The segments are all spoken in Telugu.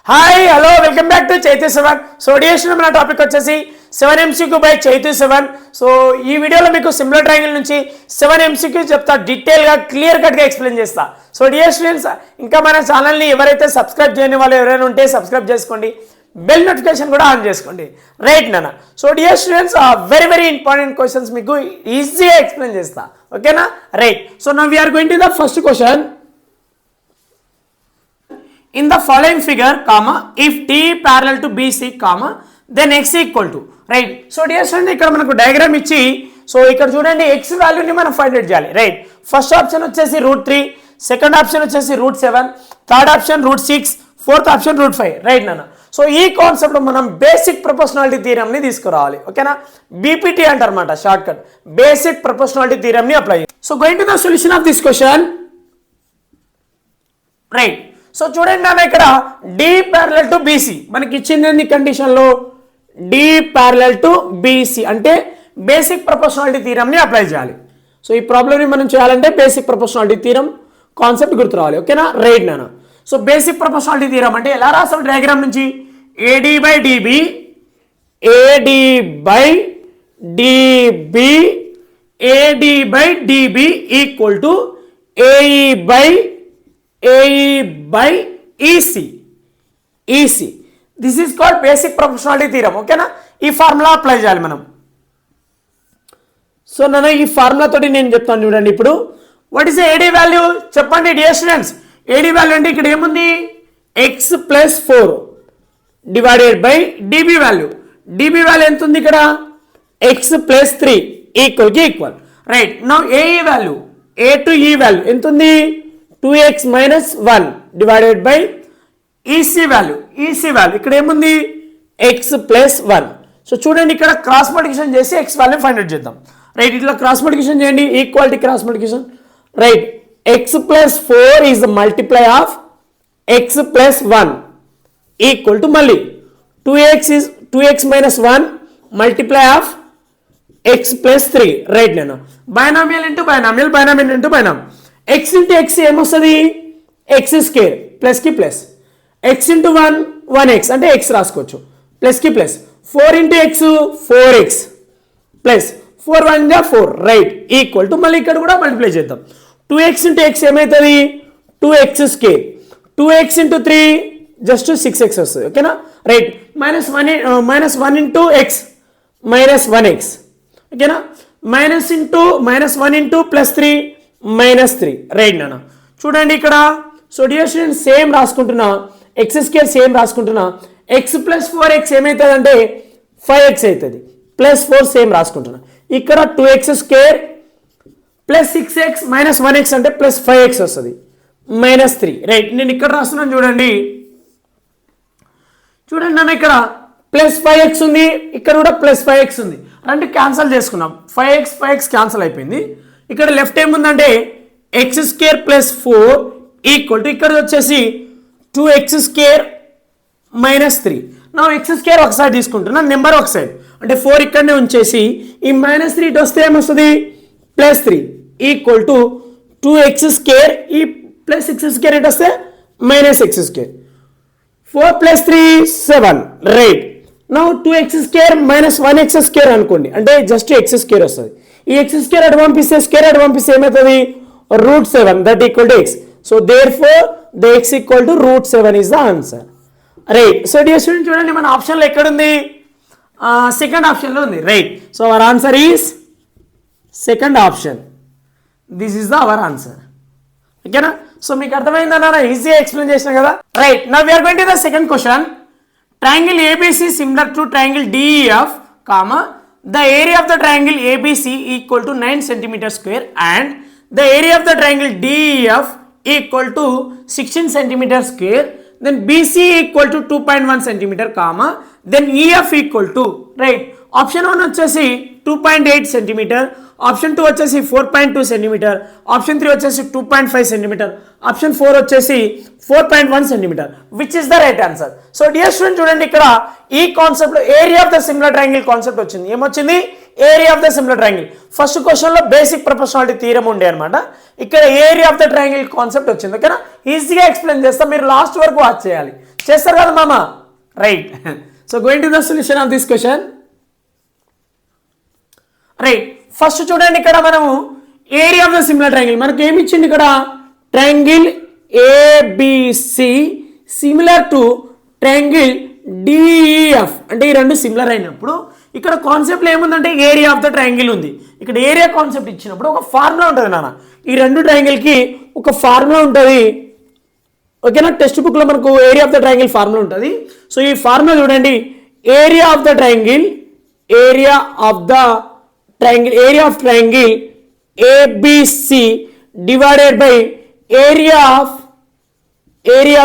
Hi hello welcome back to Chaitu 7. So డిఎస్లో మన టాపిక్ వచ్చేసి 7 MCQ బై చైతు 7. సో ఈ వీడియోలో మీకు సిమిలర్ ట్రయాంగిల్ నుంచి 7 MCQ చెప్తా, డీటెయిల్గా క్లియర్ కట్గా ఎక్స్ప్లెయిన్ చేస్తా. సో డియర్ స్టూడెంట్స్, ఇంకా మన ఛానల్ని ఎవరైతే సబ్స్క్రైబ్ చేయని వాళ్ళు ఎవరైనా ఉంటే సబ్స్క్రైబ్ చేసుకోండి, బెల్ నోటిఫికేషన్ కూడా ఆన్ చేసుకోండి. రైట్ నాన్న. So dear students, very important questions మీకు ఈజీగా ఎక్స్ప్లెయిన్ చేస్తా, ఓకేనా? Right. So now we're going to the first question. In the following figure, comma, if D parallel to BC, comma, then X equal to, right? So dear student, ఇక్కడ మనకు డయాగ్రామ్ ఇచ్చి, సో ఇక్కడ చూడండి X వాల్యూని మనం ఫైండ్ అవుట్ చేయాలి. రైట్. ఫస్ట్ ఆప్షన్ వచ్చేసి √3, సెకండ్ ఆప్షన్ వచ్చేసి √7, third option √6, fourth option √5. Right నాన్న. సో ఈ కాన్సెప్ట్ మనం బేసిక్ ప్రపోర్షనాలిటీ థియరమ్ని తీసుకురావాలి, ఓకేనా? బీపీటీ అంటారన్నమాట, షార్ట్ కట్. బేసిక్ ప్రపోర్షనాలిటీ థియరమ్ని apply. So going to the solution of this question. Right. So చూడండి నాన్న, ఇక్కడ D ప్యారలల్ టు BC మనకి ఇచ్చింది కండిషన్లో, D ప్యారలల్ టు BC అంటే బేసిక్ ప్రపోర్షనాలిటీ థీరమ్ని అప్లై చేయాలి. సో ఈ ప్రాబ్లమ్ని మనం చేయాలంటే బేసిక్ ప్రపోర్షనాలిటీ థీరం కాన్సెప్ట్ గుర్తు రావాలి, ఓకేనా? రైట్ నాన్న. సో బేసిక్ ప్రపోర్షనాలిటీ థీరం అంటే ఎలా రాస్తాం డయాగ్రామ్ నుంచి? AD by DB, AD by DB, AD by DB equal to AE by EC. This is called basic proportionality theorem, ఓకేనా? ఈ ఫార్ములా అప్లై చేయాలి మనం. సో నన్ను ఈ ఫార్ములా తోటి నేను చెప్తాను చూడండి. ఇప్పుడు వాట్ ఈస్ AD వాల్యూ చెప్పండి డియర్ స్టూడెంట్స్. AD వాల్యూ అంటే ఇక్కడ ఏముంది? X plus 4 divided by DB value. DB value ఎంత ఉంది ఇక్కడ? X plus 3 equal. Right. Now AE value, A to E value ఎంత ఉంది? 2x minus 1 divided by EC value. ఇక్కడ ఏముంది? x plus 1. సో చూడండి, ఇక్కడ క్రాస్ మల్టిప్లికేషన్ చేసి x వాల్యూ ఫైండ్ అవుట్ చేద్దాం. రైట్. ఇట్లా క్రాస్ మల్టిప్లికేషన్ చేయండి, equality cross multiplication. Right. x plus 4 is the multiply of x plus 1 equal to మళ్ళీ 2x minus 1 multiply of x plus 3. Right నేను binomial into binomial into binomial. x into x ఏమొస్తుంది? x స్క్వేర్ ప్లస్ కి ప్లస్, x ఇంటూ 1x అంటే x రాసుకోవచ్చు, ప్లస్ కి plus. 4 into x 4x plus 4 1 4. Right. Equal to మళ్ళీ ఇక్కడ కూడా మల్టిప్లై చేద్దాం. 2x ఇంటూ x ఏమవుతుంది? 2x square. 2x into 3 just 6x వస్తుంది, ఓకేనా? Right. Minus 1 into x minus 1x, ఓకేనా? Minus 1 into plus 3 minus 3. Right నాన్న. చూడండి ఇక్కడ. సో డియర్ స్టూడెంట్, సేమ్ రాసుకుంటున్నా, x స్క్వేర్ సేమ్ రాసుకుంటున్నా. x ప్లస్ 4x ఏమవుతుంది అంటే 5x అవుతుంది, ప్లస్ 4 సేమ్ రాసుకుంటున్నా. ఇక్కడ 2x square plus 6x minus 1x అంటే ప్లస్ 5x వస్తుంది, మైనస్ 3. రైట్. నేను ఇక్కడ రాస్తున్నాను చూడండి నాన్న, ఇక్కడ ప్లస్ 5x ఉంది, ఇక్కడ కూడా ప్లస్ 5x ఉంది. రెండు క్యాన్సల్ చేసుకున్నాం, 5x క్యాన్సల్ అయిపోయింది. ఇక్కడ లెఫ్ట్ ఏముందంటే x square plus 4 equal to ఇక్కడ వచ్చేసి 2x స్క్వేర్ మైనస్ 3. నా x స్క్వేర్ ఒకసారి తీసుకుంటున్నా, నెంబర్ ఒక సైడ్ అంటే 4 ఇక్కడనే ఉంచేసి ఈ మైనస్ 3 ఇటు వస్తే ఏమొస్తుంది? Plus 3 equal to 2x square, ఈ ప్లస్ 6 స్క్వేర్ ఇటు వస్తే minus x square. 4 plus 3 7. Right. నా 2x square minus 1x square అనుకోండి, అంటే జస్ట్ x స్క్వేర్ వస్తుంది. ఈ x స్క్వేర్ అటు పంపిస్తే స్క్వేర్ అటు పంపిస్తే ఏమవుతుంది? √7 that equal to x. So therefore the x equal to √7 is the answer. Right. So dear student, చూడండి మన ఆప్షన్లో ఎక్కడుంది? సెకండ్ ఆప్షన్లో ఉంది. Right. So our answer is second option. This is the our answer, ఓకేనా? సో మీకు అర్థమైందన్నా, ఈజీగా ఎక్స్ప్లెయిన్ చేసిన కదా. Right. Now we're going to the second question. Triangle ABC similar to triangle DEF, comma the area of the triangle ABC equal to 9 cm square and the area of the triangle DEF equal to 16 cm square, then BC equal to 2.1 cm, comma, then EF equal to, right, option 1 వచ్చేసి 2.8 cm, ఆప్షన్ 2 వచ్చేసి 4.2 cm, ఆప్షన్ 3 వచ్చేసి 2.5 cm, ఆప్షన్ 4 వచ్చేసి 4.1 cm. Which is the right answer? So dear student, చూడండి ఇక్కడ ఈ కాన్సెప్ట్ లో area of the similar triangle concept వచ్చింది. ఏమొచ్చింది? Area of the similar triangle. First question లో బేసిక్ ప్రపోర్షనాలిటీ థియరం ఉండే అనమాట, ఇక్కడ area of the triangle concept వచ్చింది, ఓకేనా? ఈజీగా ఎక్స్ప్లెయిన్ చేస్తా, మీరు లాస్ట్ వరకు వాచ్ చేయాలి. చేస్తారు కదా మామ, right. So going to the solution of this question. Right, first చూడండి ఇక్కడ మనము area of the similar triangle మనకి ఏమి ఇచ్చింది ఇక్కడ, triangle ABC similar to triangle DEF, అంటే ఈ రెండు సిమిలర్ అయినప్పుడు ఇక్కడ కాన్సెప్ట్లో ఏముందంటే ఏరియా ఆఫ్ ద ట్రయాంగిల్ ఉంది. ఇక్కడ ఏరియా కాన్సెప్ట్ ఇచ్చినప్పుడు ఒక ఫార్ములా ఉంటుంది నాన్న, ఈ రెండు ట్రయాంగిల్కి ఒక ఫార్ములా ఉంటుంది, ఓకేనా. టెక్స్ట్ బుక్లో మనకు area of the triangle formula ఉంటుంది. సో ఈ ఫార్ములా చూడండి, area of the triangle, area of triangle ABC divided by area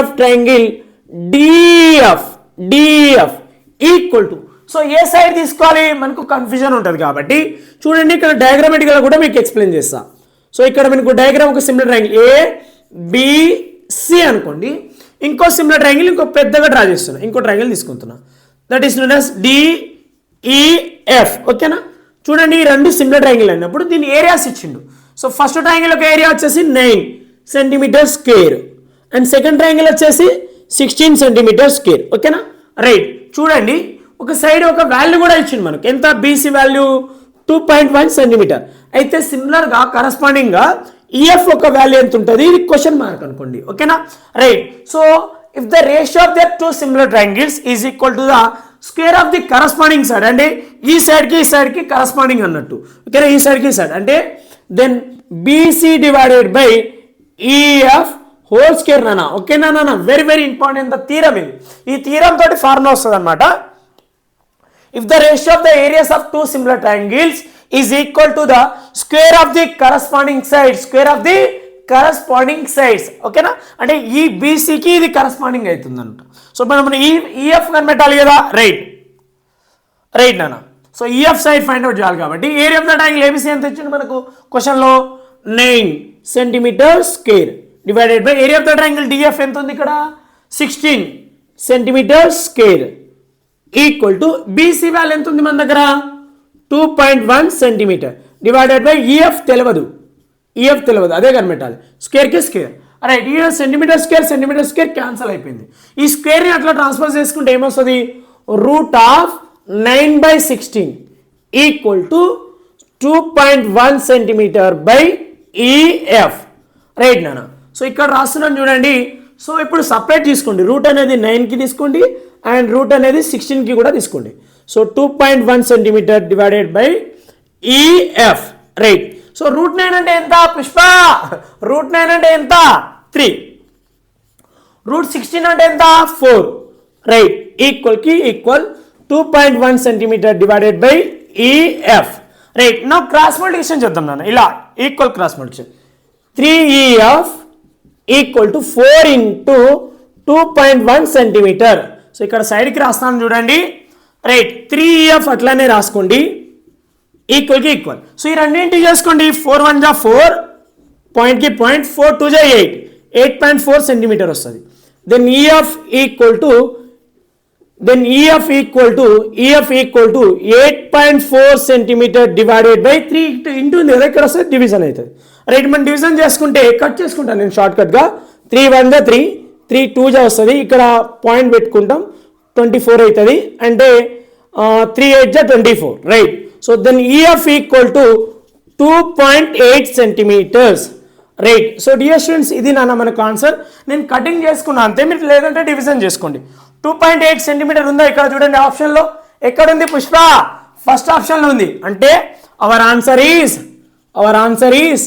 of triangle DF equal to. So ఏ సైడ్ తీసుకోవాలి మనకు కన్ఫ్యూజన్ ఉంటుంది కాబట్టి చూడండి, ఇక్కడ డయాగ్రామేటిక్గా కూడా మీకు ఎక్స్ప్లెయిన్ చేస్తా. సో ఇక్కడ మనకు డయాగ్రామ్ ఒక సిమిలర్ ట్రయాంగిల్ ఏబిసి అనుకోండి, ఇంకో సిమిలర్ ట్రయాంగిల్ ఇంకో పెద్దగా డ్రా చేస్తున్నా, ఇంకో ట్రయాంగిల్ తీసుకుంటున్నా, that is known as DEF, ఓకేనా. చూడండి, ఈ రెండు సిమిలర్ ట్రయాంగిల్ అయినప్పుడు దీని ఏరియాస్ ఇచ్చిండు. సో ఫస్ట్ ట్రయాంగిల్ ఒక ఏరియా వచ్చేసి 9 centimetre square and second triangle వచ్చేసి 16 సెంటీమీటర్ స్క్వేర్, ఓకేనా. రైట్, చూడండి ఒక సైడ్ ఒక వాల్యూ కూడా ఇచ్చింది మనకు, ఎంత బీసీ వాల్యూ 2.1 సెంటీమీటర్. అయితే సిమిలర్గా కరస్పాండింగ్గా ఈఎఫ్ ఒక వాల్యూ ఎంత ఉంటుంది, ఇది క్వశ్చన్ మార్క్ అనుకోండి, ఓకేనా. Right, so if the ratio of their two similar triangles is equal to the square of the corresponding side, అంటే ఈ సైడ్కి కరస్పాండింగ్ అన్నట్టు, ఓకేనా. ఈ సైడ్కి సైడ్ అంటే then BC divided by EF whole square నానా, ఓకేనా నాన్న. Very very important the theorem ఇది, ఈ థీరం తోటి ఫార్ములా వస్తుంది అనమాట. If the ratio of the areas of two similar triangles is equal to the square of the corresponding sides, ఓకేనా. అంటే ఈ బీసీకి ఇది కరస్పాండింగ్ అవుతుంది అనమాట. సో మనం ఈఎఫ్ కనిపెట్టాలి కదా, రైట్ నాన్న. So EF side find out చేయాలి కాబట్టి area of the triangle ABC ఎంత ఇచ్చింది మనకు క్వశ్చన్లో, 9 centimetre square divided by area of the triangle DF ఎంత ఉంది ఇక్కడ, 16 centimetre square equal to BC value ఎంత ఉంది మన దగ్గర, 2.1 సెంటీమీటర్ డివైడెడ్ బై ఈఎఫ్ తెలియదు, అదే కనిపెట్టాలి, స్క్వేర్కి స్క్వేర్. రైట్, ఈ సెంటీమీటర్ స్క్వేర్ క్యాన్సల్ అయిపోయింది. ఈ స్క్వేర్ని అట్లా ట్రాన్స్ఫర్ చేసుకుంటే ఏమొస్తుంది, √9/16 equal to 2.1 centimetre by EF, right నాన్న. సో ఇక్కడ రాస్తున్నాను చూడండి. సో ఇప్పుడు సపరేట్ తీసుకోండి, రూట్ అనేది 9కి తీసుకోండి అండ్ రూట్ అనేది 16కి కూడా తీసుకోండి. సో 2.1 centimetre divided by EF, right. So √9 అంటే ఎంత పుష్ప, √9 అంటే ఎంత 3, √16 అంటే ఎంత 4, right. Equal 2.1 centimetre divided by EF, right. నా క్రాస్ మల్టిప్లికేషన్ చేద్దాం నాన్న, ఇలా equal cross multiplication 3EF equal to 4 into 2.1 centimetre. So ఇక్కడ సైడ్కి రాస్తాను చూడండి, రైట్. 3EF అట్లానే రాసుకోండి, ఈక్వల్. సో ఈ రెండింటి చేసుకోండి, 4 1 జా 4, పాయింట్కి పాయింట్, 4 2 జా 8, 8.4 సెంటీమీటర్ వస్తుంది. Then EF equal to 8.4 centimetre divided by 3 into ఇక్కడ వస్తుంది డివిజన్ అవుతుంది, రైట్. మనం డివిజన్ చేసుకుంటే కట్ చేసుకుంటాను నేను షార్ట్ కట్గా, 3 1 జా 3, 3 2 జా వస్తుంది, ఇక్కడ పాయింట్ పెట్టుకుంటాం, 24 అవుతుంది, అంటే 3 8 జా 24, right. So then EF equal to 2.8 centimetres, right. So dear students, ఇది నాన్న మనకు ఆన్సర్. నేను కటింగ్ చేసుకున్నా అంతే, మీరు లేదంటే డివిజన్ చేసుకోండి. 2.8 సెంటీమీటర్ ఉందా ఇక్కడ చూడండి ఆప్షన్లో, ఎక్కడ ఉంది పుష్ప, ఫస్ట్ ఆప్షన్లో ఉంది, అంటే our answer is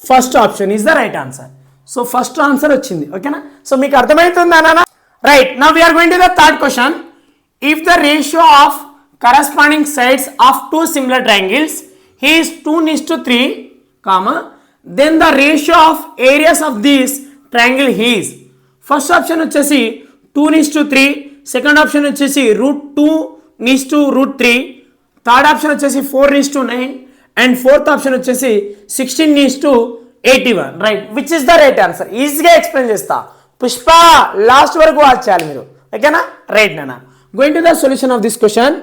first option is the right answer. So first answer వచ్చింది, ఓకేనా. సో మీకు అర్థమవుతుందా నాన్న, right. Now we're going to the third question. If the ratio of corresponding sides of two similar triangles is 2:3, then the ratio of areas of this triangle is, first option వచ్చేసి 2:3, second option వచ్చేసి √2:3, థర్డ్ ఆప్షన్ వచ్చేసి 4:9 అండ్ ఫోర్త్ ఆప్షన్ వచ్చేసి 16:81, right. Which is the right answer, ఈజీగా ఎక్స్ప్లెయిన్ చేస్తా పుష్ప, లాస్ట్ వరకు వాచ్ చేయాలి మీరు, ఓకేనా. రైట్ నాన్న, going to the solution of this question.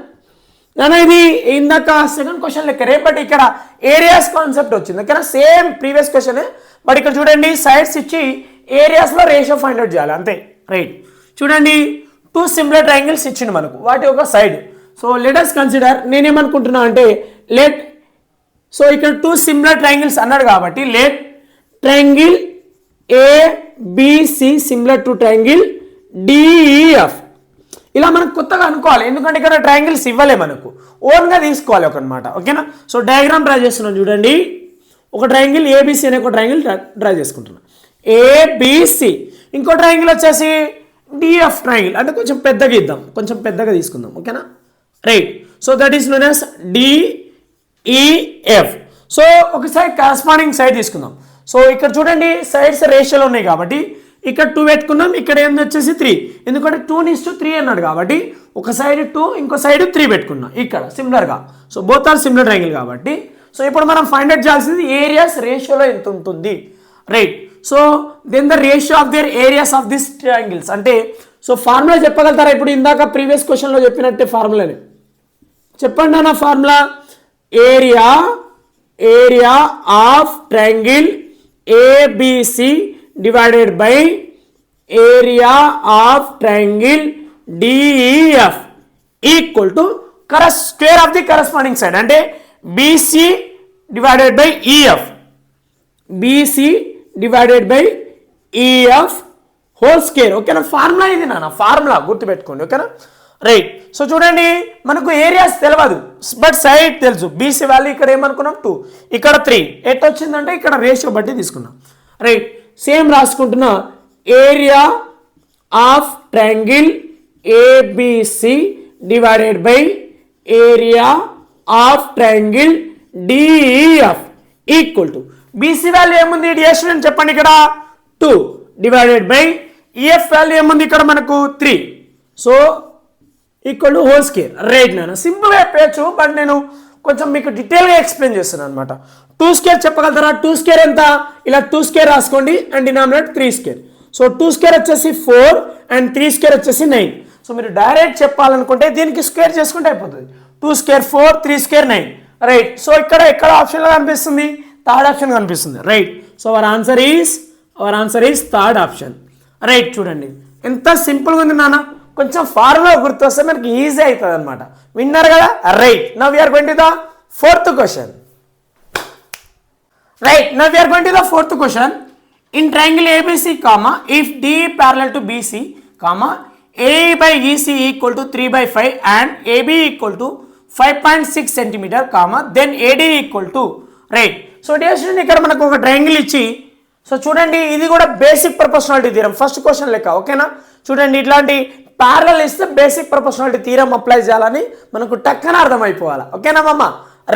నాన్న ఇది ఇందాక సెకండ్ క్వశ్చన్ లెక్కరే, బట్ ఇక్కడ ఏరియాస్ కాన్సెప్ట్ వచ్చింది, ఓకేనా. సేమ్ ప్రీవియస్ క్వశ్చన్, బట్ ఇక్కడ చూడండి సైడ్స్ ఇచ్చి ఏరియాస్లో రేషియో ఫైండ్ అవుట్ చేయాలి అంతే, రైట్. చూడండి 2 సిమిలర్ ట్రయాంగిల్స్ ఇచ్చిండు మనకు వాటి ఒక side. So let us consider, నేనేమనుకుంటున్నా అంటే సో ఇక్కడ 2 సిమిలర్ ట్రయాంగిల్స్ అన్నాడు కాబట్టి let triangle ABC similar to triangle DEF. ఇలా మనం కొత్తగా అనుకోవాలి, ఎందుకంటే ఇక్కడ ట్రయాంగిల్స్ ఇవ్వలే మనకు, ఓన్గా తీసుకోవాలి ఒకనమాట. ఓకేనా? సో డయాగ్రామ్ డ్రా చేస్తున్నాం చూడండి. ఒక ట్రయాంగిల్ ABC అనే ఒక ట్రయాంగిల్ డ్రా చేసుకుంటున్నాం. ABC, ఇంకో ట్రయాంగిల్ వచ్చేసి DF ట్రయాంగిల్, అంటే కొంచెం పెద్దగా ఇద్దాం, కొంచెం పెద్దగా తీసుకుందాం. ఓకేనా? Right. So that is known as DEF. So ఒకసారి కరస్పాండింగ్ సైడ్ తీసుకుందాం. సో ఇక్కడ చూడండి సైడ్స్ రేషియోలో ఉన్నాయి కాబట్టి ఇక్కడ 2 పెట్టుకున్నాం, ఇక్కడ ఏంది వచ్చేసి 3, ఎందుకంటే 2:3 అన్నాడు కాబట్టి ఒక సైడ్ 2 ఇంకో సైడ్ 3 పెట్టుకున్నాం ఇక్కడ సిమిలర్గా. So both are similar triangle కాబట్టి సో ఇప్పుడు మనం ఫైండ్ అవుట్ చేయాల్సింది ఏరియాస్ రేషియోలో ఎంత ఉంటుంది. Right. So then the ratio of their areas of this triangles అంటే సో ఫార్ములా చెప్పగలుగుతారా? ఇప్పుడు ఇందాక ప్రీవియస్ క్వశ్చన్లో చెప్పినట్టే ఫార్ములాని చెప్పండి అన్న. Formula area of triangle ABC divided by area of triangle DEF equal to square of the corresponding side అంటే BC divided by EF, BC divided by EF whole square. ఓకేనా? ఫార్ములా ఇది నాన్న, ఫార్ములా గుర్తుపెట్టుకోండి. ఓకేనా? రైట్. సో చూడండి మనకు ఏరియాస్ తెలియదు బట్ సైడ్ తెలుసు. BC వాల్యూ ఇక్కడ ఏమనుకున్నాం 2, ఇక్కడ 3, ఎట్ వచ్చిందంటే ఇక్కడ రేషియో బట్టి తీసుకున్నాం. రైట్. సేమ్ రాసుకుంటున్నా area of triangle ABC divided by area of triangle DEF equal to BC value ఏముంది డియర్ స్టూడెంట్ చెప్పండి ఇక్కడ 2 డివైడెడ్ బై EF వాల్యూ ఏముంది ఇక్కడ మనకు 3. So equal to whole square. Right నాన్న, సింపుల్గా చెప్పచ్చు బట్ నేను కొంచెం మీకు డీటెయిల్గా ఎక్స్ప్లెయిన్ చేస్తున్నాను అనమాట. 2 స్క్వేర్ చెప్పగలుగుతారా? 2 స్క్వేర్ ఎంత? ఇలా 2 స్క్వేర్ రాసుకోండి and denominator 3 square. So 2 square వచ్చేసి 4 అండ్ 3 స్క్వేర్ వచ్చేసి 9. సో మీరు డైరెక్ట్ చెప్పాలనుకుంటే దీనికి స్క్వేర్ చేసుకుంటే అయిపోతుంది. 2 స్క్వేర్ 4, 3 స్క్వేర్ 9. రైట్. సో ఎక్కడ ఆప్షన్లో కనిపిస్తుంది? థర్డ్ ఆప్షన్ కనిపిస్తుంది. Right. So our answer is third option. Right. చూడండి ఎంత సింపుల్గా ఉంది నాన్న, కొంచెం ఫార్ములా గుర్తొస్తే మనకి ఈజీ అవుతుంది అనమాట. విన్నారు కదా? Right. Now we're going to the fourth question. Right, now we are going to the fourth question. In triangle ABC, if D parallel to BC, AE by EC equal to 3/5 and AB equal to 5.6 cm, then AD equal to, right. So dear student, ఇక్కడ మనకు ఒక ట్రయాంగిల్ ఇచ్చి సో చూడండి ఇది కూడా basic proportionality theorem first question లెక్క. ఓకేనా? చూడండి ఇట్లాంటి ప్యారలల్ ఇస్తే బేసిక్ ప్రపోర్షనాలిటీ థీరం అప్లై చేయాలని మనకు టక్కన అర్థమైపోవాలి. ఓకేనా మమ్మ?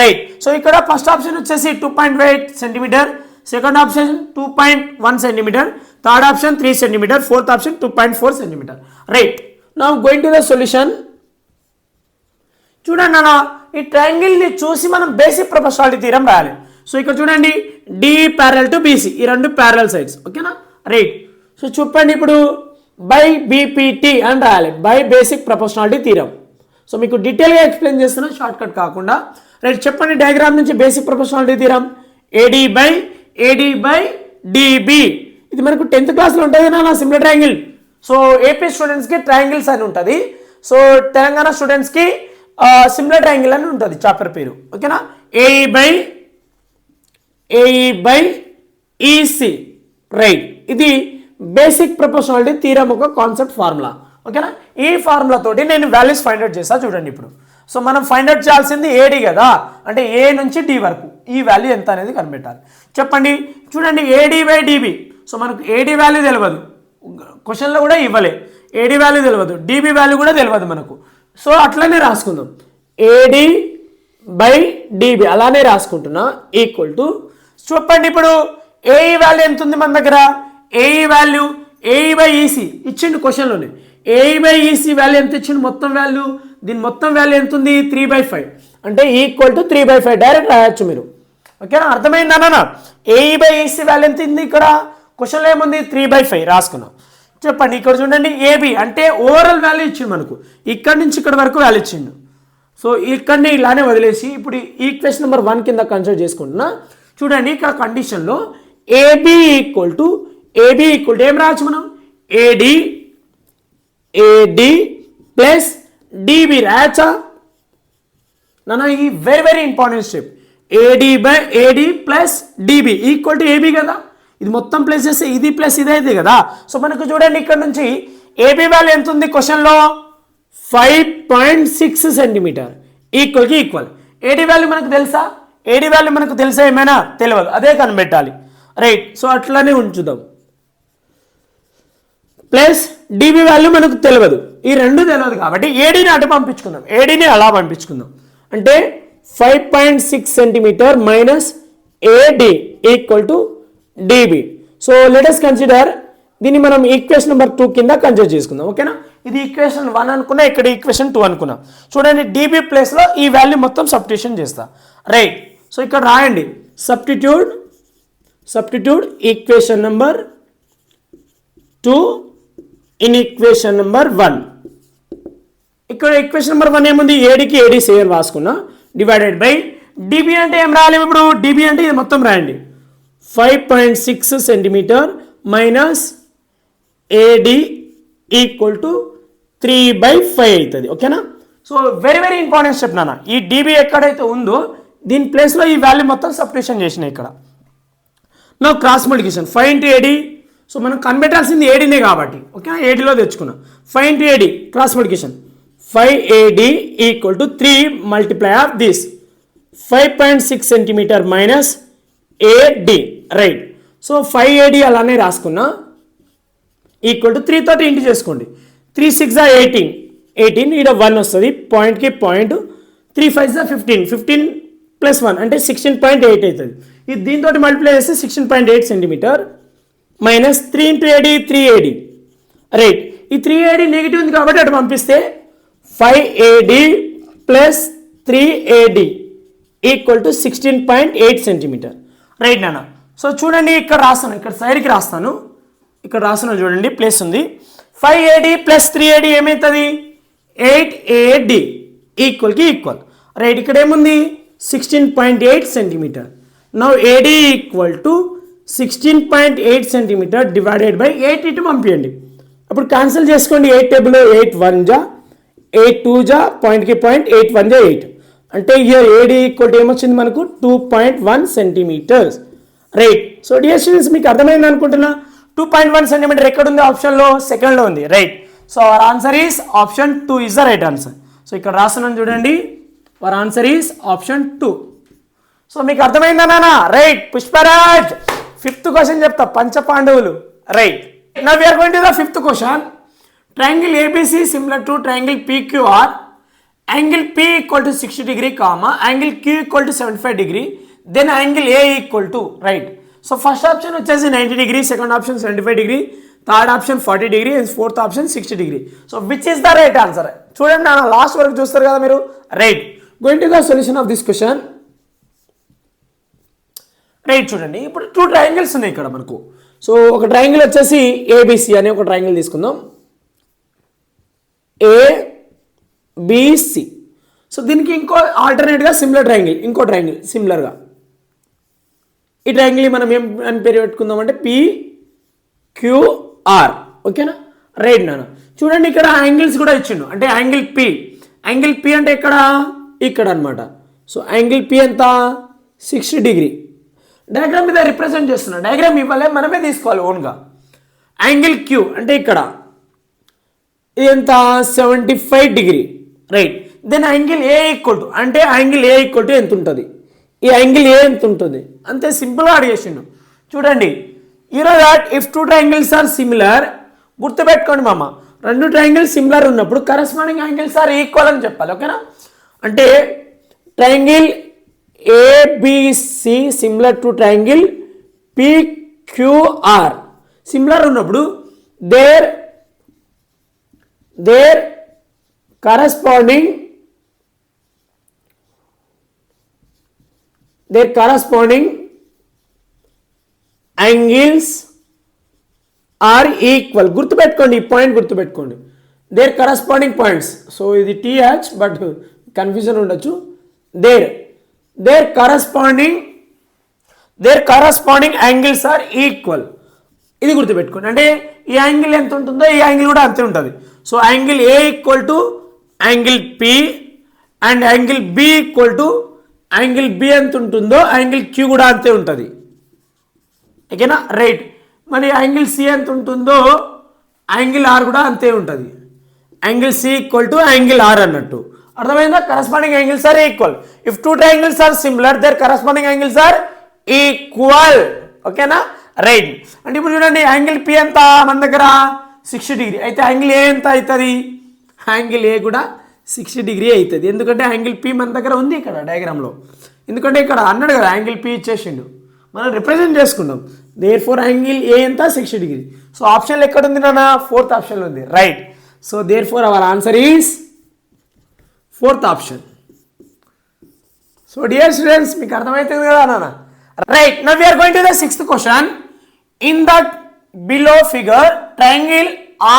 రైట్. సో ఇక్కడ ఫస్ట్ ఆప్షన్ వచ్చేసి 2.8 centimetre, second option 2.1 centimetre, third option 3 centimetre, fourth option 2.4 centimetre. Right. Now going to the solution. చూడండి అన్న, ఈ ట్రయాంగిల్ని చూసి మనం బేసిక్ ప్రపోర్షనాలిటీ థీరం రాయాలి. సో ఇక్కడ చూడండి డి ప్యారల్ టు BC, ఈ రెండు ప్యారల్ సైడ్స్. ఓకేనా? రైట్. సో చెప్పండి ఇప్పుడు బై BPT అని రాయాలి, by basic proportionality theorem. So మీకు డీటెయిల్గా ఎక్స్ప్లెయిన్ చేస్తున్నా, షార్ట్ కట్ కాకుండా. రైట్. చెప్పండి డయాగ్రామ్ నుంచి basic proportionality theorem. AD by DB. ఇది మనకు 10th క్లాస్లో ఉంటుంది నా సిమిలర్ ట్రయాంగిల్. సో AP స్టూడెంట్స్కి ట్రయాంగిల్స్ అని ఉంటుంది, సో తెలంగాణ స్టూడెంట్స్కి సిమిలర్ ట్రయాంగిల్ అని ఉంటుంది చాప్టర్ పేరు. ఓకేనా? AE by EC. రైట్. ఇది బేసిక్ ప్రపోర్షనాలిటీ థీరం ఒక కాన్సెప్ట్ ఫార్ములా. ఓకేనా? ఈ ఫార్ములా తోటి నేను వాల్యూస్ ఫైండ్ అవుట్ చేస్తా. చూడండి ఇప్పుడు సో మనం ఫైండ్ అవుట్ చేయాల్సింది AD కదా, అంటే A నుంచి D వరకు ఈ వాల్యూ ఎంత అనేది కనిపెట్టాలి. చెప్పండి. చూడండి AD బై DB. సో మనకు AD వాల్యూ తెలియదు, క్వశ్చన్లో కూడా ఇవ్వలే. AD వాల్యూ తెలియదు, DB వాల్యూ కూడా తెలియదు మనకు. సో అట్లనే రాసుకుందాం, AD బై DB అలానే రాసుకుంటున్నా ఈక్వల్ టు. చెప్పండి ఇప్పుడు AE వాల్యూ ఎంత ఉంది మన దగ్గర? AE value AE by EC ఇచ్చిండు క్వశ్చన్లోనే. AE బై EC వాల్యూ ఎంత ఇచ్చిండు? మొత్తం వాల్యూ, దీని మొత్తం వాల్యూ ఎంత ఉంది? 3/5, అంటే ఈక్వల్ టు 3/5 డైరెక్ట్ రాయొచ్చు మీరు. ఓకేనా? అర్థమైందా నాన్న? AE బై EC వాల్యూ ఎంత ఉంది ఇక్కడ క్వశ్చన్లో ఏముంది? 3/5 రాసుకున్నాం. చెప్పండి ఇక్కడ చూడండి AB అంటే ఓవరాల్ వాల్యూ ఇచ్చిండు మనకు, ఇక్కడ నుంచి ఇక్కడ వరకు వాల్యూ ఇచ్చిండు. సో ఇక్కడనే ఇలానే వదిలేసి ఇప్పుడు ఈక్వేషన్ నెంబర్ 1 కింద కన్సిడర్ చేసుకుంటున్నా. చూడండి ఇక్కడ కండిషన్లో AB ఈక్వల్ టు ఏం రాయొచ్చు మనం? AD ఏడి ప్లస్ డిబి రాయచ్చా నాన్న? ఈ very very important step. AD plus DB equal to AB కదా. ఇది మొత్తం ప్లస్ చేస్తే ఇది ప్లస్ ఇది అయితే కదా. సో మనకు చూడండి ఇక్కడ నుంచి ఏబి వాల్యూ ఎంత ఉంది క్వశ్చన్లో 5.6 సెంటీమీటర్ ఈక్వల్. ఏడి వాల్యూ మనకు తెలుసా? ఏడి వాల్యూ మనకు తెలుసా ఏమైనా? తెలియదు, అదే కనిపెట్టాలి. రైట్, సో అట్లానే ఉంచుదాం. ప్లస్ డిబి వాల్యూ మనకు తెలియదు, ఈ రెండు తెలియదు కాబట్టి ఏడీని అటు పంపించుకుందాం. ఏడీని అలా పంపించుకుందాం అంటే 5.6 centimetre minus AD equal to DB. So let us consider దీన్ని మనం ఈక్వేషన్ నెంబర్ 2 కింద కన్సిడర్ చేసుకుందాం. ఓకేనా? ఇది ఈక్వేషన్ 1 అనుకున్నా, ఇక్కడ ఈక్వేషన్ 2 అనుకున్నా. చూడండి డిబి ప్లేస్లో ఈ వాల్యూ మొత్తం సబ్స్టిట్యూషన్ చేస్తా. రైట్, సో ఇక్కడ రాయండి substitute equation number 2 in equation number 1. ఇక్కడ ఈక్వేషన్ నెంబర్ 1 ఏముంది? ఏడికి ఏడి సేమ్ రాసుకున్నా డివైడెడ్ బై డిబి అంటే ఏం రాయాలి ఇప్పుడు? డిబి అంటే ఇది మొత్తం రాయండి 5.6 centimetre minus AD equal to 3/5 అవుతుంది. ఓకేనా? So very very important step నాన్న. ఈ డిబి ఎక్కడైతే ఉందో దీని ప్లేస్లో ఈ వాల్యూ మొత్తం సబ్స్టిట్యూషన్ చేసిన ఇక్కడ. నా cross multiplication 5 into AD. So మనం కనిపెట్టాల్సింది ఏడీనే కాబట్టి ఓకేనా, ఏడీలో తెచ్చుకున్నాం. 5 into AD cross multiplication 5AD equal to 3 multiply of this 5.6 centimetre minus AD. Right, so 5AD అలానే రాసుకున్నా ఈక్వల్ టు 3 తోటి ఇంటూ చేసుకోండి. 3 6 18 ఇక్కడ 1 వస్తుంది, పాయింట్కి పాయింట్. 3 5 15 ప్లస్ 1 అంటే 16.8 అవుతుంది. ఇది దీంతో మల్టిప్లై చేస్తే 16.8 centimetre minus 3 into AD 3AD. Right, ఈ 3AD నెగిటివ్ ఉంది కాబట్టి అటు పంపిస్తే 5AD plus 3AD equal to 16.8 centimetre. Right నాన్న. సో చూడండి ఇక్కడ రాస్తాను, ఇక్కడ సైడ్కి రాస్తాను, ఇక్కడ రాస్తున్నాను చూడండి ప్లేస్ ఉంది. 5AD ప్లస్ 3AD ఏమవుతుంది? 8AD equal. రైట్, ఇక్కడ ఏముంది? 16.8 centimetre. Now AD equal to 16.8 centimetre divided by 8 ఇటు పంపించండి. అప్పుడు క్యాన్సిల్ చేసుకోండి. 8 టేబుల్ 8 1 జా 8 2 జా పాయింట్కి పాయింట్ 8 1 జా 8 అంటే ఇయర్ ఏడి ఈక్వల్ టు ఏమొచ్చింది మనకు 2.1 centimetres. Right, so dear students మీకు అర్థమైంది అనుకుంటున్నా. 2.1 సెంటీమీటర్ ఎక్కడ ఉంది? ఆప్షన్లో సెకండ్లో ఉంది. Right, so our answer is option 2 is the right answer. So ఇక్కడ రాస్తున్నాను చూడండి, our answer is option 2. So మీకు అర్థమైందా నాన్న? రైట్, పుష్పరాజ్ 5th క్వశ్చన్ చెప్తా, పంచపాండవులు. Right, now we are going to the 5th question. Triangle ABC similar to triangle PQR, angle P equal to 60 degree comma angle Q equal to 75 degree, then angle A equal to. Right, so first option వచ్చేసి 90 degree, second option 75 degree, third option 40 degree, fourth option 60 degree. So which is the right answer? చూడండి నాన్న, లాస్ట్ వరకు చూస్తారు కదా మీరు. Right, going to the solution of this question. Right, చూడండి ఇప్పుడు 2 ట్రయాంగిల్స్ ఉన్నాయి ఇక్కడ మనకు. సో ఒక ట్రయాంగిల్ వచ్చేసి ABC అనే ఒక ట్రయాంగిల్ తీసుకుందాం, ABC. సో దీనికి ఇంకో ఆల్టర్నేట్గా సిమిలర్ ట్రయాంగిల్, ఇంకో ట్రయాంగిల్ సిమిలర్గా. ఈ ట్రయాంగిల్ మనం ఏం అని పేరు పెట్టుకుందాం అంటే PQR. ఓకేనా? రైట్ నాన్న, చూడండి ఇక్కడ యాంగిల్స్ కూడా ఇచ్చిండు. అంటే యాంగిల్ P అంటే ఇక్కడ అనమాట. సో యాంగిల్ P ఎంత? 60 డిగ్రీ. డయాగ్రామ్ మీద రిప్రజెంట్ చేస్తున్నా, డయాగ్రామ్ ఇవ్వలే, మనమే తీసుకోవాలి ఓన్గా. యాంగిల్ Q అంటే ఇక్కడ ఇది ఎంత? 75 degree. Right, then angle A equal to అంటే యాంగిల్ A ఈక్వల్ టు ఎంత ఉంటుంది? ఈ యాంగిల్ A ఎంత ఉంటుంది? అంతే సింపుల్గా అడిగేసిండు. చూడండి, you know that if 2 triangles are similar, గుర్తుపెట్టుకోండి మామ, 2 ట్రయాంగిల్స్ సిమిలర్ ఉన్నప్పుడు కరస్పాండింగ్ యాంగిల్స్ ఆర్ ఈక్వల్ అని చెప్పాలి. ఓకేనా? అంటే triangle ABC similar to triangle PQR similar ఉన్నప్పుడు there corresponding angles are equal. గుర్తుపెట్టుకోండి, ఈ పాయింట్ గుర్తుపెట్టుకోండి, దేర్ కరస్పాండింగ్ పాయింట్స్. సో ఇది TH బట్ కన్ఫ్యూజన్ ఉండొచ్చు. There corresponding angles are equal. ఇది గుర్తుపెట్టుకోండి, అంటే ఈ యాంగిల్ ఎంత ఉంటుందో ఈ యాంగిల్ కూడా అంతే ఉంటుంది. So angle A equal to angle P and angle B equal to angle B ఎంత ఉంటుందో యాంగిల్ క్యూ కూడా అంతే ఉంటుంది. ఓకేనా, రైట్. మరి యాంగిల్ సి ఎంత ఉంటుందో యాంగిల్ ఆర్ కూడా అంతే ఉంటుంది. Angle C equal to angle R అన్నట్టు అర్థమైందా? Corresponding angles are equal. If two triangles are similar their corresponding angles are equal. ఓకేనా, రైట్. అంటే ఇప్పుడు చూడండి యాంగిల్ పి ఎంత మన దగ్గర 60 డిగ్రీ అయితే యాంగిల్ ఏ ఎంత అవుతుంది? యాంగిల్ ఏ కూడా 60 డిగ్రీ అవుతుంది. ఎందుకంటే యాంగిల్ పి మన దగ్గర ఉంది ఇక్కడ డయాగ్రామ్లో. ఎందుకంటే ఇక్కడ అన్నాడు కదా యాంగిల్ పి ఇచ్చేసిండు, మనం రిప్రజెంట్ చేసుకున్నాం. దేర్ ఫోర్ యాంగిల్ ఏ ఎంత 60 డిగ్రీ. సో ఆప్షన్లో ఎక్కడ ఉంది నాన్న? 4th ఆప్షన్లో ఉంది, right. So therefore our answer is 4th option. So dear students మీకు అర్థమవుతుంది కదా నాన్న, right. Now we are going to the 6th question. In the below figure triangle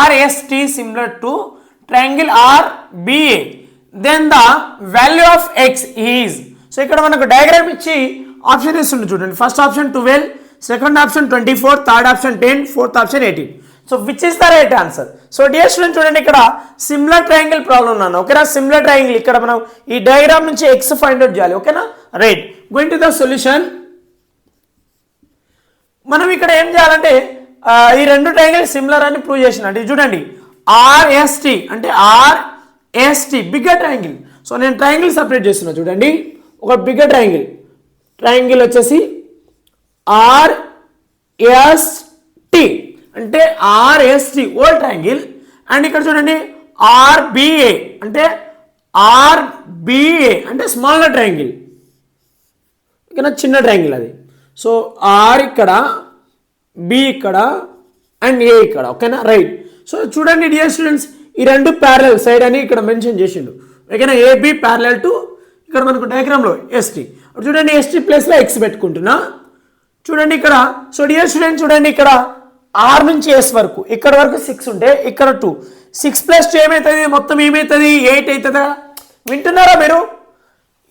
RST similar to triangle RBA, then the value of x is. So ఇక్కడ మనకు డయాగ్రామ్ ఇచ్చి ఆప్షన్ ఇస్తుంది చూడండి. First option 12, second option 24, third option 10, fourth option 18. So which is the right answer? So dear student చూడండి ఇక్కడ సిమిలర్ ట్రయాంగిల్ ప్రాబ్లం ఉన్నాను. ఓకేనా, సిమిలర్ ట్రయాంగిల్ ఇక్కడ మనం ఈ డయాగ్రామ్ నుంచి ఎక్స్ ఫైండ్ అవుట్ చేయాలి. ఓకేనా, right. Going to the solution. మనం ఇక్కడ ఏం చేయాలంటే ఈ రెండు ట్రయాంగిల్ సిమిలర్ అని ప్రూవ్ చేసినట్టు చూడండి. RST అంటే RST బిగ్గర్ ట్రయాంగిల్. సో నేను ట్రయాంగిల్ సపరేట్ చేస్తున్నా చూడండి. ఒక బిగ్గర్ ట్రయాంగిల్ వచ్చేసి RST అంటే RST ఓల్డ్ ట్రయాంగిల్. అండ్ ఇక్కడ చూడండి RBA అంటే RBA అంటే స్మాలర్ ట్రయాంగిల్, ఇక్కడ చిన్న ట్రయాంగిల్ అది. సో R ఇక్కడ, బి ఇక్కడ అండ్ ఏ ఇక్కడ. ఓకేనా, రైట్. సో చూడండి డియర్ స్టూడెంట్స్ ఈ రెండు ప్యారలల్ సైడ్ అని ఇక్కడ మెన్షన్ చేసిండు. ఓకేనా, ఏబి ప్యారలల్ టు ఇక్కడ మనకు డయాగ్రామ్లో ఎస్టీ. చూడండి ఎస్టీ ప్లేస్లో ఎక్స్ పెట్టుకుంటున్నా చూడండి ఇక్కడ. సో డియర్ స్టూడెంట్ చూడండి ఇక్కడ ఆర్ నుంచి ఎస్ వరకు ఇక్కడ వరకు 6 ఉంటే ఇక్కడ 2, 6 + 2 ఏమవుతుంది? మొత్తం ఏమవుతుంది? 8 అవుతుందా? వింటున్నారా మీరు?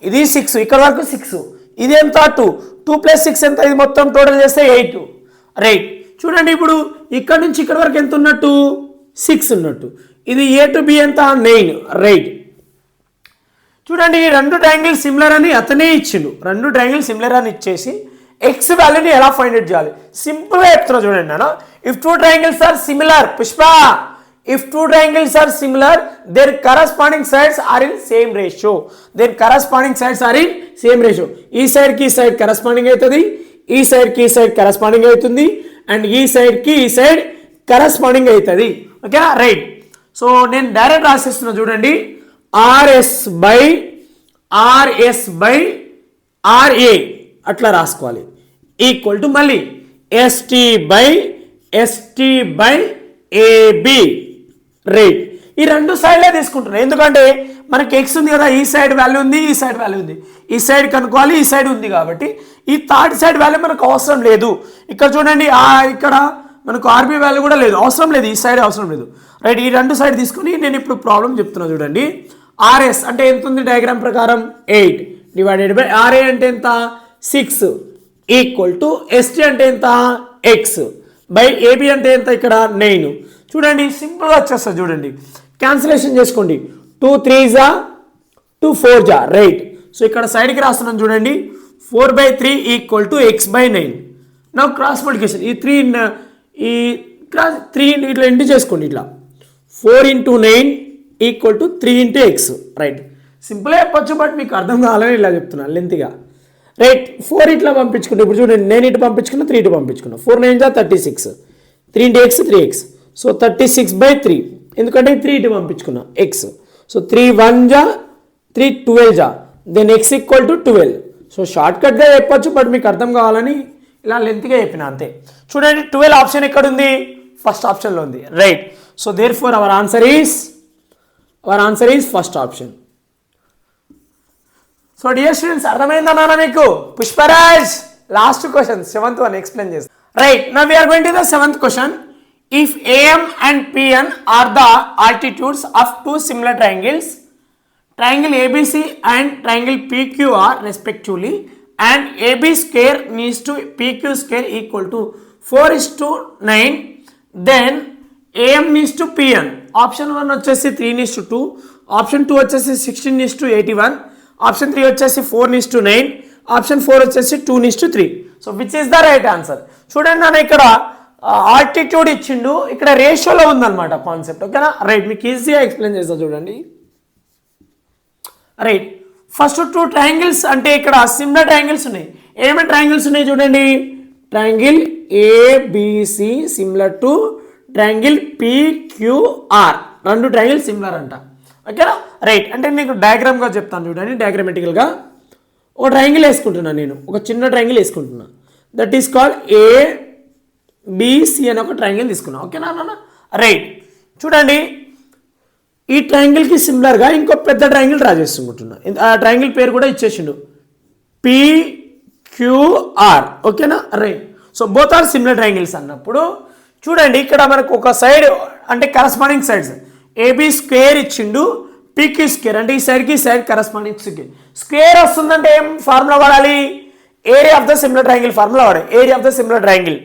ఇది 6, ఇక్కడ వరకు 6, ఇది ఎంత? 2 + 6 ఎంత? ఇది మొత్తం టోటల్ చేస్తే 8, రైట్. చూడండి ఇప్పుడు ఇక్కడ నుంచి ఇక్కడ వరకు ఎంత ఉన్నట్టు? 6 ఉన్నట్టు. ఇది ఏ టు బి ఎంత? 9, రైట్. చూడండి ఈ రెండు ట్రయాంగిల్ సిమిలర్ అని అతనే ఇచ్చిండు. రెండు ట్రయాంగిల్ సిమిలర్ అని ఇచ్చేసి ఎక్స్ వాల్యూని ఎలా ఫైండ్ అవుట్ చేయాలి సింపుల్గా చెప్తున్నా చూడండి నేను. If two triangles are similar, Pushpa, if two triangles are similar their corresponding sides are in same ratio. Their corresponding sides are in same ratio. ఈ సైడ్కి ఈ సైడ్ కరస్పాండింగ్ అవుతుంది, ఈ సైడ్కి ఈ సైడ్ కరస్పాండింగ్ అవుతుంది, అండ్ ఈ సైడ్కి ఈ సైడ్ కరస్పాండింగ్ అవుతుంది. ఓకేనా, రైట్. సో నేను డైరెక్ట్ రాసేస్తున్నా చూడండి. RS బై RA అట్లా రాసుకోవాలి. ఈక్వల్ టు మళ్ళీ ST బై AB, రైట్. ఈ రెండు సైడ్లే తీసుకుంటున్నాను ఎందుకంటే మనకి ఎక్స్ ఉంది కదా, ఈ సైడ్ వాల్యూ ఉంది, ఈ సైడ్ వాల్యూ ఉంది, ఈ సైడ్ కనుక్కోవాలి, ఈ సైడ్ ఉంది కాబట్టి ఈ థర్డ్ సైడ్ వాల్యూ మనకు అవసరం లేదు. ఇక్కడ చూడండి ఇక్కడ మనకు ఆర్బీ వాల్యూ కూడా లేదు, అవసరం లేదు, ఈ సైడ్ అవసరం లేదు, రైట్. ఈ రెండు సైడ్ తీసుకుని నేను ఇప్పుడు ప్రాబ్లం చెప్తున్నా చూడండి. RS అంటే ఎంత ఉంది డయాగ్రామ్ ప్రకారం? 8 డివైడెడ్ బై RA అంటే ఎంత? 6 ఈక్వల్ టు ST అంటే ఎంత? X బై AB అంటే ఎంత? ఇక్కడ 9. చూడండి సింపుల్గా వచ్చేస్తుంది చూడండి, క్యాన్సిలేషన్ చేసుకోండి. 2 3 2 4 రైట్. సో ఇక్కడ సైడ్కి రాస్తున్నాను చూడండి. 4/3 ఈక్వల్ టు X బై 9. నా క్రాస్ మల్టిప్లికేషన్ ఈ 3 ఇట్లా ఇంటూ చేసుకోండి. ఇట్లా 4 × 9 ఈక్వల్ టు 3 × X, రైట్. సింపుల్గా చెప్పొచ్చు బట్ మీకు అర్థం కావాలని ఇలా చెప్తున్నాను లెంత్గా, రైట్. 4 ఇట్లా పంపించుకుంటే ఇప్పుడు చూడండి, నేను ఇటు పంపించుకున్నా, 3 ఇటు పంపించుకున్నా. 4 9 36, 3 × X 3X. సో 36/3 ఎందుకంటే 3 ఇటు పంపించుకున్నా X. So 3 1 3 12 then X equal to 12. So షార్ట్కట్గా చెప్పొచ్చు బట్ మీకు అర్థం కావాలని ఇలా లెంత్గా చెప్పిన అంతే. చూడండి 12 ఆప్షన్ ఎక్కడ ఉంది? ఫస్ట్ ఆప్షన్లో ఉంది, right. So therefore our answer is first option. So dear students అర్థమైందన్నా మీకు? Pushparaj last question 7th one explain చేస్తాను, right. Now we are going to the 7th question. If AM and PN are the altitudes of two similar triangles, triangle ABC and triangle PQR respectively, and AB square needs to PQ square equal to 4:9, then AM needs to PN option 1 వచ్చేసి 3:2, ఆప్షన్ 2 వచ్చేసి 16:81, ఆప్షన్ 3 వచ్చేసి 4:9, ఆప్షన్ 4 వచ్చేసి 2:3. So which is the right answer? చూడండి నాన్న, ఇక్కడ ఆల్టిట్యూడ్ ఇచ్చిండు, ఇక్కడ రేషియోలో ఉందన్నమాట కాన్సెప్ట్. ఓకేనా? రైట్, మీకు ఈజీగా ఎక్స్ప్లెయిన్ చేస్తా చూడండి. రైట్, ఫస్ట్ 2 ట్రయాంగిల్స్ అంటే ఇక్కడ సిమిలర్ ట్రయాంగిల్స్ ఉన్నాయి. ఏమేమి ట్రయాంగిల్స్ ఉన్నాయి చూడండి. Triangle ABC similar to triangle PQR. 2 triangle similar అంట. ఓకేనా? రైట్, అంటే నీకు డయాగ్రామ్గా చెప్తాను చూడండి. డయాగ్రామెటికల్గా ఒక ట్రయాంగిల్ వేసుకుంటున్నాను నేను, ఒక చిన్న ట్రయాంగిల్ వేసుకుంటున్నా. దట్ ఈస్ కాల్డ్ ఏబిసి అని ఒక ట్రయాంగిల్ తీసుకున్నా. ఓకేనా నాన్న? రైట్, చూడండి, ఈ ట్రయాంగిల్కి సిమిలర్గా ఇంకో పెద్ద ట్రయాంగిల్ డ్రా చేసుకుంటున్నా. ఆ ట్రయాంగిల్ పేరు కూడా ఇచ్చేసిండు, పిక్యూఆర్. ఓకేనా? Right, so both are similar triangles అన్నప్పుడు చూడండి, ఇక్కడ మనకు ఒక సైడ్ అంటే కరస్పాండింగ్ సైడ్స్ ఏబి స్క్వేర్ ఇచ్చిండు, పిక్యూ స్క్వేర్ అంటే ఈ సైడ్కి ఈ సైడ్ కరస్పాండింగ్ స్క్వేర్ వస్తుందంటే ఏం ఫార్ములా వాడాలి? Area of the similar triangle formula వాడాలి. Area of the similar triangle.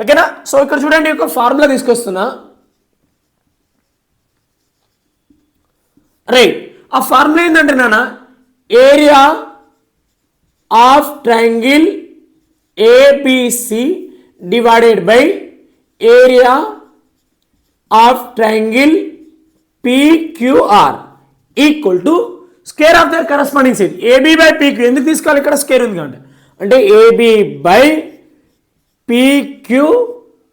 ఓకేనా? సో ఇక్కడ చూడండి, ఒక ఫార్ములా తీసుకొస్తున్నా. రైట్, ఆ ఫార్ములా ఏంటంటే నాన్న, area of triangle ABC divided by area of triangle PQR equal to square of the corresponding side. AB by PQ ఎందుకు తీసుకోవాలి? ఇక్కడ స్క్వేర్ ఉంది కాబట్టి. అంటే AB by PQ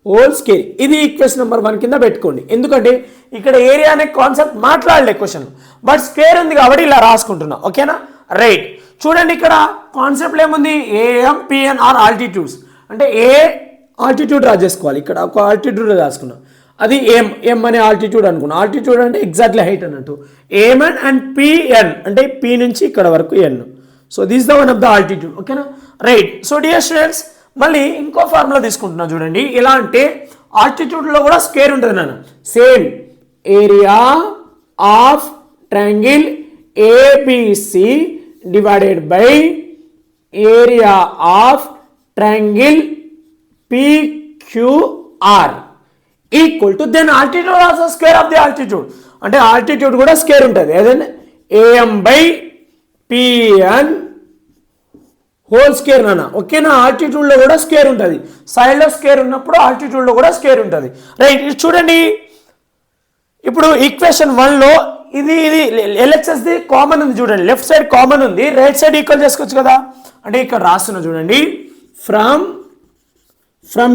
whole square. ఇది ఈక్వేషన్ నెంబర్ 1 కింద పెట్టుకోండి. ఎందుకంటే ఇక్కడ ఏరియా అనే కాన్సెప్ట్ మాట్లాడలే క్వశ్చన్, బట్ స్క్వేర్ ఉంది కాబట్టి ఇలా రాసుకుంటున్నా. ఓకేనా? రైట్, చూడండి, ఇక్కడ కాన్సెప్ట్ ఏముంది? AM PN are altitudes. అంటే ఏ ఆల్టిట్యూడ్ డ్రా చేసుకోవాలి. ఇక్కడ ఒక ఆల్టిట్యూడ్ రాసుకున్నా, అది ఎం అనే ఆల్టిట్యూడ్ అనుకున్నా. ఆల్టిట్యూడ్ అంటే ఎగ్జాక్ట్లీ హైట్ అన్నట్టు. ఏఎన్ అండ్ పిఎన్ అంటే పి నుంచి ఇక్కడ వరకు N. So this the one of the altitude. ఓకేనా? రైట్, సో డియర్ స్టూడెంట్స్, మళ్ళీ ఇంకో ఫార్ములా తీసుకుంటున్నా చూడండి. ఎలా అంటే ఆల్టిట్యూడ్లో కూడా స్క్వేర్ ఉంటుంది నాన్న. Same area of triangle ABC divided by area of triangle PQR equal to then altitude also square of the altitude. అంటే ఆల్టిట్యూడ్ కూడా స్క్వేర్ ఉంటుంది. ఏదైనా AM by PN whole square నాన్న. ఓకేనా? ఆల్టిట్యూడ్లో కూడా స్క్వేర్ ఉంటుంది. సైడ్లో స్క్వేర్ ఉన్నప్పుడు ఆల్టిట్యూడ్లో కూడా స్క్వేర్ ఉంటుంది. రైట్, ఇది చూడండి, ఇప్పుడు ఈక్వేషన్ 1లో ఇది ఎల్హెచ్ఎస్ది కామన్ ఉంది చూడండి. లెఫ్ట్ సైడ్ కామన్ ఉంది, రైట్ సైడ్ ఈక్వల్ చేసుకోవచ్చు కదా. అంటే ఇక్కడ రాస్తున్నా చూడండి, ఫ్రమ్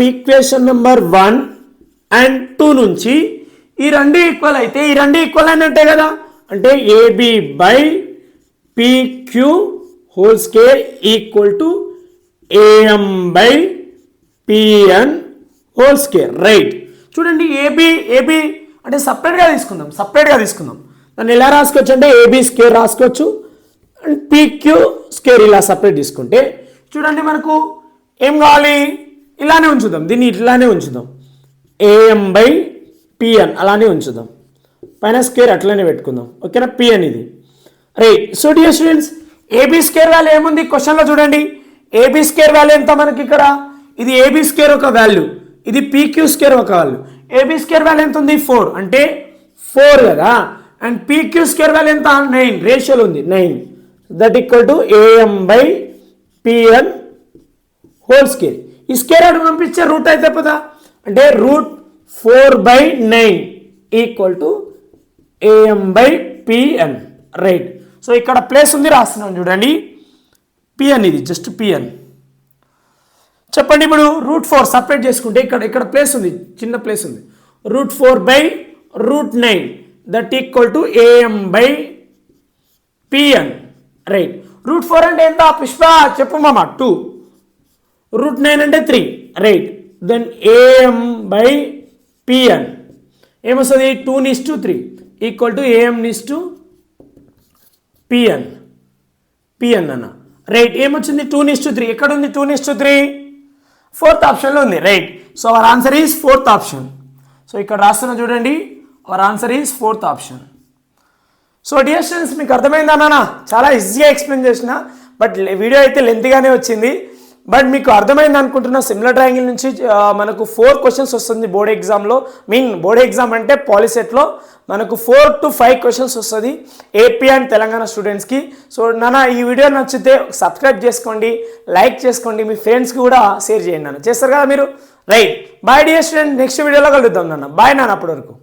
ఈక్వేషన్ నెంబర్ 1 and 2 నుంచి ఈ 2 ఈక్వల్ అయితే ఈ 2 ఈక్వల్ అయినట్టే కదా. అంటే AB by PQ whole square equal to AM by PN whole square. Right, చూడండి, ఏబి అంటే సపరేట్గా తీసుకుందాం. దాన్ని ఎలా రాసుకోవచ్చు అంటే ఏబి స్క్వేర్ రాసుకోవచ్చు అండ్ పిక్యూ స్క్వేర్ ఇలా సపరేట్ తీసుకుంటే చూడండి, మనకు ఏం కావాలి? ఇలానే ఉంచుదాం, దీన్ని ఇట్లానే ఉంచుదాం. ఏఎం బై పిఎన్ అలానే ఉంచుదాం, పైన స్క్వేర్ అట్లానే పెట్టుకుందాం. ఓకేనా? పిఎన్ ఇది. Right, so dear students, AB square value ఏముంది క్వశ్చన్లో చూడండి. ఏబి స్క్వేర్ వాల్యూ ఎంత మనకి ఇక్కడ? ఇది ఏబి స్క్వేర్ ఒక వాల్యూ, ఇది పిక్యూ స్క్వేర్ ఒక వాల్యూ. ఏబి స్క్వేర్ వాల్యూ ఎంత ఉంది? 4. అంటే 4 కదా. అండ్ పిక్యూ స్క్వేర్ వాల్యూ ఎంత? 9. రేషియోలో ఉంది 9. That equal to AM by PN whole square. ఈ స్క్వేర్ అటు పంపించే రూట్ అయితే పోదా, అంటే √4/9 equal to AM by PN. Right, so ఇక్కడ ప్లేస్ ఉంది, రాస్తున్నాం చూడండి. పిఎన్ ఇది జస్ట్ పిఎన్. చెప్పండి, ఇప్పుడు √4 సపరేట్ చేసుకుంటే ఇక్కడ ప్లేస్ ఉంది, చిన్న ప్లేస్ ఉంది. √4/9 that equal to AM by PN. Right, √4 అంటే ఎంత పుష్ప? చెప్పు మామ. 2. √9 అంటే 3. Right, then AM by PN ఏమొస్తుంది? 2:3 ఈక్వల్ టు ఏఎం:3 పిఎన్. పిఎన్ అన్న. రైట్, ఏమొచ్చింది? 2:3. ఎక్కడ ఉంది 2:3? 4th ఆప్షన్లో ఉంది. Right, so our answer is 4th option. So ఇక్కడ రాస్తున్నా చూడండి, our answer is 4th option. So dear students, మీకు అర్థమైందా నాన్న? చాలా ఈజీగా ఎక్స్ప్లెయిన్ చేసిన, బట్ వీడియో అయితే లెంతీగానే వచ్చింది. బట్ మీకు అర్థమైంది అనుకుంటున్నా. సిమిలర్ ట్రయాంగిల్ నుంచి మనకు 4 క్వశ్చన్స్ వస్తుంది బోర్డ్ ఎగ్జామ్లో. బోర్డ్ ఎగ్జామ్ అంటే పాలిసెట్లో మనకు 4 to 5 క్వశ్చన్స్ వస్తుంది ఏపీ అండ్ తెలంగాణ స్టూడెంట్స్కి. సో నాన్న ఈ వీడియో నచ్చితే సబ్స్క్రైబ్ చేసుకోండి, లైక్ చేసుకోండి, మీ ఫ్రెండ్స్కి కూడా షేర్ చేయండి నాన్న. చేస్తారు కదా మీరు. Right, bye dear student, next వీడియోలో కలుద్దాం నాన్న. బాయ్ నాన్న, అప్పటి వరకు.